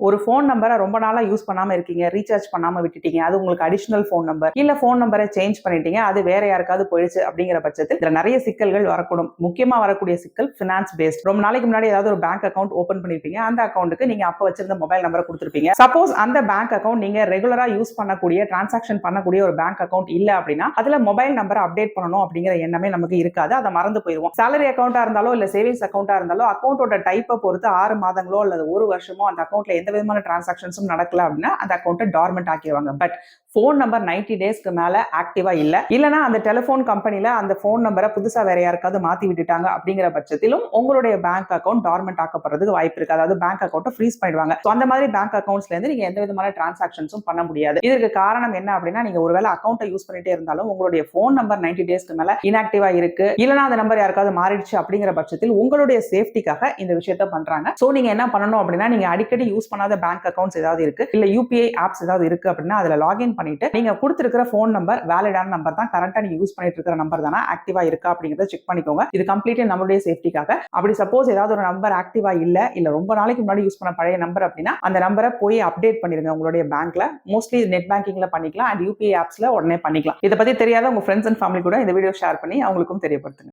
ஒரு ஃபோன் நம்பரை ரொம்ப நாளா யூஸ் பண்ணாம இருக்கீங்க, ரீசார்ஜ் பண்ணாம விட்டுட்டீங்க, அது உங்களுக்கு அடிஷனல் ஃபோன் நம்பர், இல்ல ஃபோன் நம்பரை சேஞ்ச் பண்ணிட்டீங்க, அது வேற யாருக்காவது போயிடுச்சு அப்படிங்கிற பட்சத்தில் இதுல நிறைய சிக்கல்கள் வரக்கூடும். முக்கியமா வரக்கூடிய சிக்கல் ஃபினான்ஸ் பேஸ்ட். ரொம்ப நாளைக்கு முன்னாடி ஏதாவது ஒரு பேங்க் அக்கௌண்ட் ஓபன் பண்ணிருப்பீங்க, அந்த அக்கௌண்ட்டுக்கு நீங்க அப்ப வச்சிருந்த மொபைல் நம்பரை கொடுத்துருப்பீங்க. சப்போஸ் அந்த பேங்க் அக்கௌண்ட் நீங்க ரெகுலரா யூஸ் பண்ணக்கூடிய டிரான்சாக்ஷன் பண்ணக்கூடிய ஒரு பேங்க் அக்கௌண்ட் இல்ல அப்படின்னா அதுல மொபைல் நம்பரை அப்டேட் பண்ணணும் அப்படிங்கிற எண்ணமே நமக்கு இருக்காது, அதை மறந்து போயிருவோம். சேலரி அக்கௌண்டா இருந்தாலோ இல்ல சேவிங்ஸ் அக்கௌண்டா இருந்தாலோ அக்கௌண்டோட டைப்பை பொறுத்து 6 மாதங்களோ அல்லது ஒரு வருஷமோ அந்த அக்கௌண்ட்ல எந்த விதமான டிரான்சாக்ஷன்ஸும் நடக்கல அப்படின்னா அந்த அக்கௌண்ட்டை டார்மெண்ட் ஆக்கிடுவாங்க. பட் ஃபோன் நம்பர் 90 டேஸ்க்கு மேல ஆக்டிவா இல்லனா அந்த டெலிஃபோன் கம்பெனில அந்த ஃபோன் நம்பரை புதுசா வேற யாருக்காவது மாத்தி விட்டுட்டாங்க அப்படிங்கிற பட்சத்திலும் உங்களுடைய பேங்க் அக்கௌண்ட் டார்மெண்ட் ஆக்கப்படுறதுக்கு வாய்ப்பு இருக்கு. அதாவது பேங்க் அக்கௌண்ட்டை ஃப்ரீஸ் பண்ணிடுவாங்க. அந்த மாதிரி பேங்க் அக்கௌண்ட்ஸ்ல இருந்து நீங்க எந்த விதமான டிரான்சாக்ஷன்ஸும் பண்ண முடியாது. இதுக்கு காரணம் என்ன அப்படின்னா நீங்க ஒருவேளை அக்கௌண்ட்டை யூஸ் பண்ணிட்டே இருந்தாலும் உங்களுடைய ஃபோன் நம்பர் 90 டேஸ்க்கு மேல இன்ஆக்டிவா இருக்கு, இல்லனா அந்த நம்பர் யாருக்காவது மாறிடுச்சு அப்படிங்கிற பட்சத்தில் உங்களுடைய சேஃப்டிக்காக இந்த விஷயத்தை பண்றாங்க. சோ நீங்க என்ன பண்ணணும் அப்படின்னா நீங்க அடிக்கடி யூஸ் பண்ணாத பேங்க் அக்கௌண்ட்ஸ் ஏதாவது இருக்கு, இல்ல யூபிஐ ஆப்ஸ் ஏதாவது இருக்கு அப்படின்னா அதுல லாகின் பண்ணிட்டு நீங்க கொடுத்திருக்கிற ஃபோன் நம்பர் வேலிடான நம்பர் தான், கரெக்டா நீங்க யூஸ் பண்ணிட்டு இருக்கிற நம்பர் தானா, ஆக்டிவா இருக்கா அப்படிங்கறத செக் பண்ணிக்கோங்க. இது கம்ப்ளீட்லி நம்மளுடைய சேஃப்டிக்காக. அப்படி சப்போஸ் ஏதாவது ஒரு நம்பர் ஆக்டிவா இல்ல ரொம்ப நாளைக்கு முன்னாடி யூஸ் பண்ண பழைய நம்பர் அப்படின்னா அந்த நம்பரை போய் அப்டேட் பண்ணிருங்க உங்களுடைய பேங்க்ல. மோஸ்ட்லி நெட் பேங்கிங்ல பண்ணிக்கலாம் அண்ட் யூபிஐ ஆப்ஸ்ல உடனே பண்ணிக்கலாம். இதை பத்தி தெரியாத உங்க ஃப்ரெண்ட்ஸ் அண்ட் ஃபேமிலி கூட இந்த வீடியோ ஷேர் பண்ணி அவங்களுக்கும் தெரியப்படுத்துங்க.